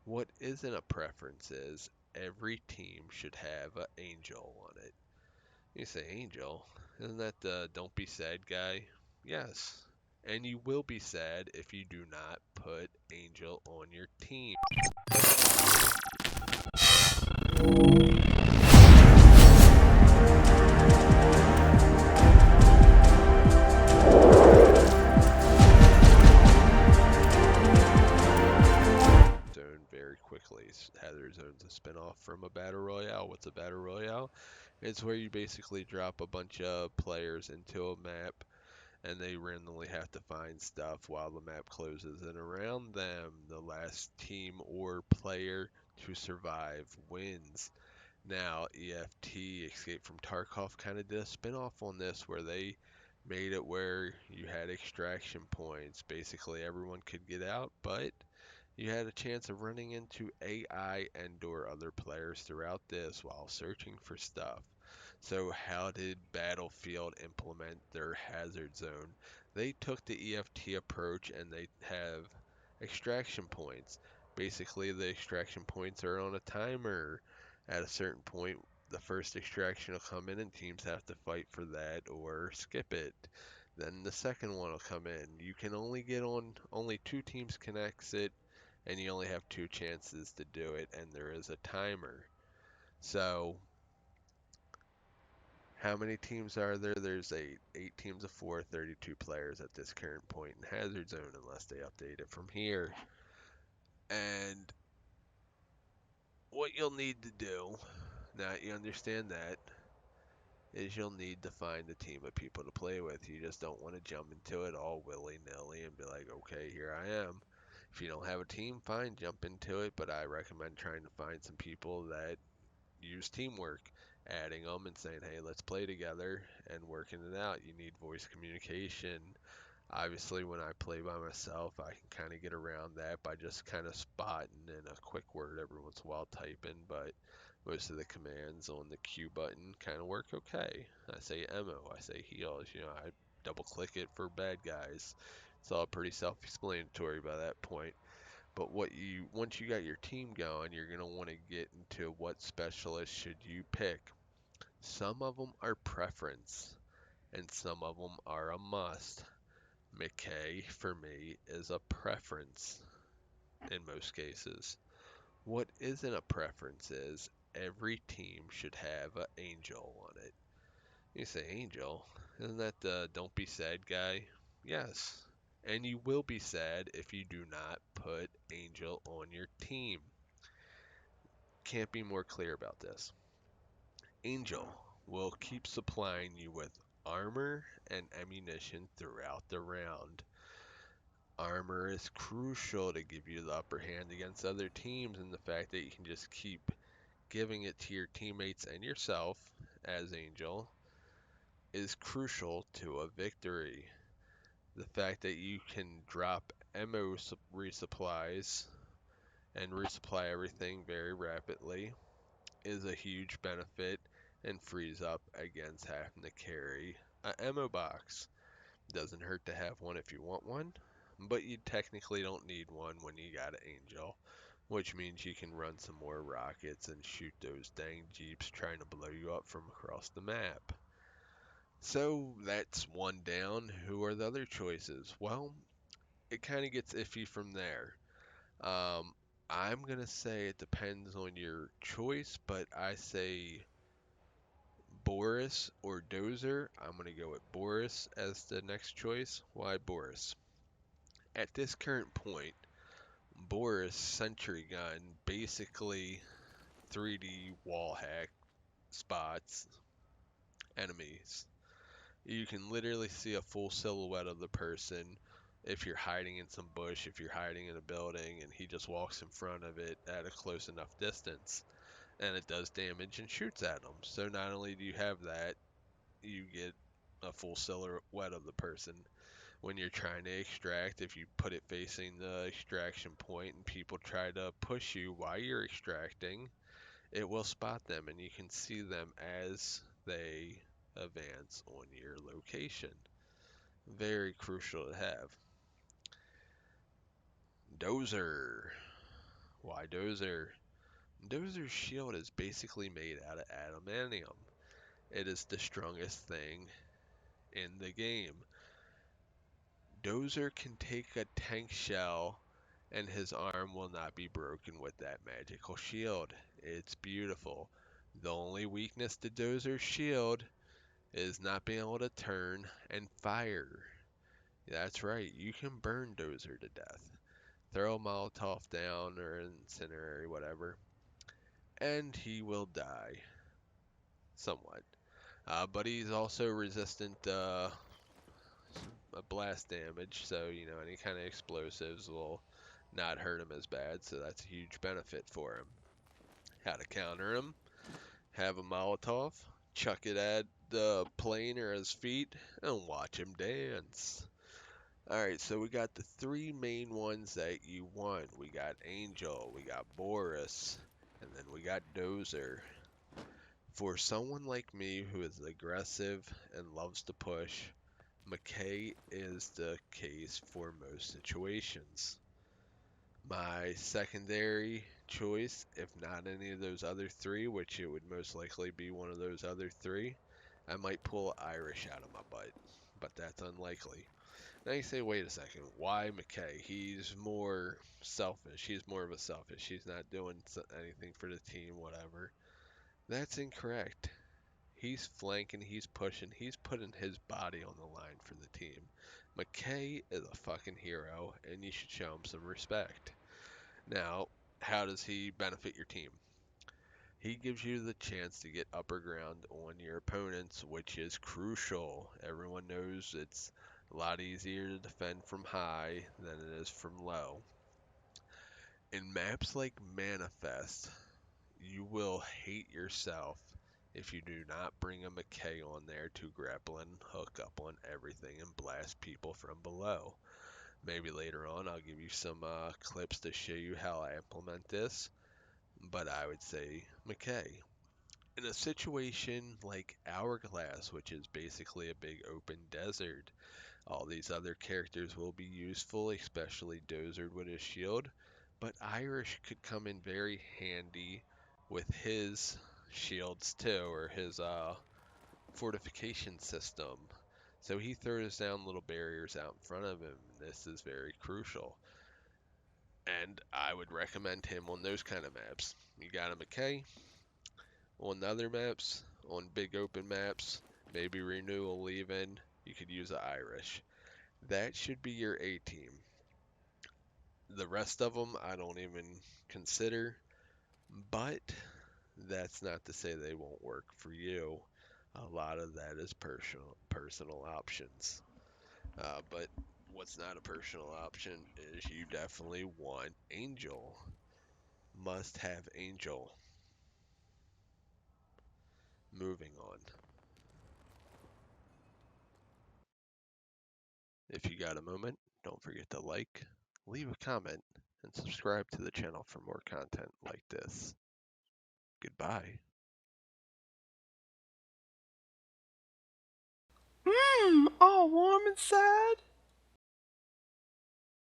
What isn't a preference is every team should have an angel on it. You say angel? Isn't that the don't be sad guy? Yes. And you will be sad if you do not put angel on your team. Zone very quickly. Heather Zone's a spinoff from a battle royale. What's a battle royale? It's where you basically drop a bunch of players into a map and they randomly have to find stuff while the map closes in around them. The last team or player to survive wins. Now, EFT, Escape from Tarkov, kind of did a spin-off on this where they made it where you had extraction points. Basically, everyone could get out, but you had a chance of running into AI and/or other players throughout this while searching for stuff. So how did Battlefield implement their hazard zone? They took the EFT approach and they have extraction points. Basically, the extraction points are on a timer. At a certain point, the first extraction will come in and teams have to fight for that or skip it. Then the second one will come in. You can only get on, only two teams can exit, and you only have two chances to do it, and there is a timer. So how many teams are there? There's eight. Eight teams of four, 32 players at this current point in Hazard Zone, unless they update it from here. And what you'll need to do, now that you understand that, is you'll need to find a team of people to play with. You just don't want to jump into it all willy-nilly and be like, okay, here I am. If you don't have a team, fine, jump into it, but I recommend trying to find some people that use teamwork, adding them and saying, hey, let's play together and working it out. You need voice communication. Obviously, when I play by myself, I can kind of get around that by just kind of spotting and a quick word every once in a while typing, but most of the commands on the Q button kind of work okay. I say ammo, I say heals, I double click it for bad guys. It's all pretty self-explanatory by that point. But once you got your team going, you're going to want to get into what specialist should you pick. Some of them are preference and some of them are a must. McKay, for me, is a preference in most cases. What isn't a preference is every team should have an angel on it. You say angel? Isn't that the don't be sad guy? Yes. And you will be sad if you do not put angel on your team. Can't be more clear about this. Angel will keep supplying you with armor and ammunition throughout the round. Armor is crucial to give you the upper hand against other teams, and the fact that you can just keep giving it to your teammates and yourself as Angel is crucial to a victory. The fact that you can drop ammo resupplies and resupply everything very rapidly is a huge benefit and frees up against having to carry an ammo box. Doesn't hurt to have one if you want one, but you technically don't need one when you got an Angel, which means you can run some more rockets and shoot those dang jeeps trying to blow you up from across the map. So that's one down. Who are the other choices? Well, it kind of gets iffy from there. Um, I'm gonna say it depends on your choice, but I say Boris or Dozer. I'm gonna go with Boris as the next choice. Why Boris? At this current point, Boris Sentry Gun basically 3D wall hack spots enemies. You can literally see a full silhouette of the person if you're hiding in some bush, if you're hiding in a building, and he just walks in front of it at a close enough distance. And it does damage and shoots at them. So not only do you have that, you get a full silhouette of the person. When you're trying to extract, if you put it facing the extraction point and people try to push you while you're extracting, it will spot them and you can see them as they advance on your location. Very crucial to have. Dozer. Why Dozer? Dozer's shield is basically made out of adamantium. It is the strongest thing in the game. Dozer can take a tank shell and his arm will not be broken with that magical shield. It's beautiful. The only weakness to Dozer's shield is not being able to turn and fire. That's right, you can burn Dozer to death. Throw a Molotov down or incinerary, whatever, and he will die. Somewhat. But he's also resistant blast damage, so any kind of explosives will not hurt him as bad, so that's a huge benefit for him. How to counter him: have a Molotov, chuck it at the plane or his feet, and watch him dance. Alright, so we got the three main ones that you want. We got Angel, we got Boris, and then we got Dozer. For someone like me who is aggressive and loves to push, McKay is the case for most situations. My secondary choice, if not any of those other three, which it would most likely be one of those other three, I might pull Irish out of my butt, but that's unlikely. Now you say, wait a second, why McKay? He's more selfish. He's more of a selfish. He's not doing anything for the team, whatever. That's incorrect. He's flanking, he's pushing, he's putting his body on the line for the team. McKay is a fucking hero, and you should show him some respect. Now, how does he benefit your team? He gives you the chance to get upper ground on your opponents, which is crucial. Everyone knows it's a lot easier to defend from high than it is from low. In maps like Manifest, you will hate yourself if you do not bring a McKay on there to grapple and hook up on everything and blast people from below. Maybe later on I'll give you some clips to show you how I implement this, but I would say McKay. In a situation like Hourglass, which is basically a big open desert, all these other characters will be useful, especially Dozer with his shield, but Irish could come in very handy with his shields too, or his fortification system. So he throws down little barriers out in front of him. This is very crucial. And I would recommend him on those kind of maps. You got a McKay. On other maps, on big open maps, maybe Renewal leaving, you could use an Irish. That should be your A team. The rest of them I don't even consider, but that's not to say they won't work for you. A lot of that is personal options. But what's not a personal option is you definitely want Angel. Must have Angel. Moving on. If you got a moment, don't forget to like, leave a comment, and subscribe to the channel for more content like this. Goodbye. All warm inside.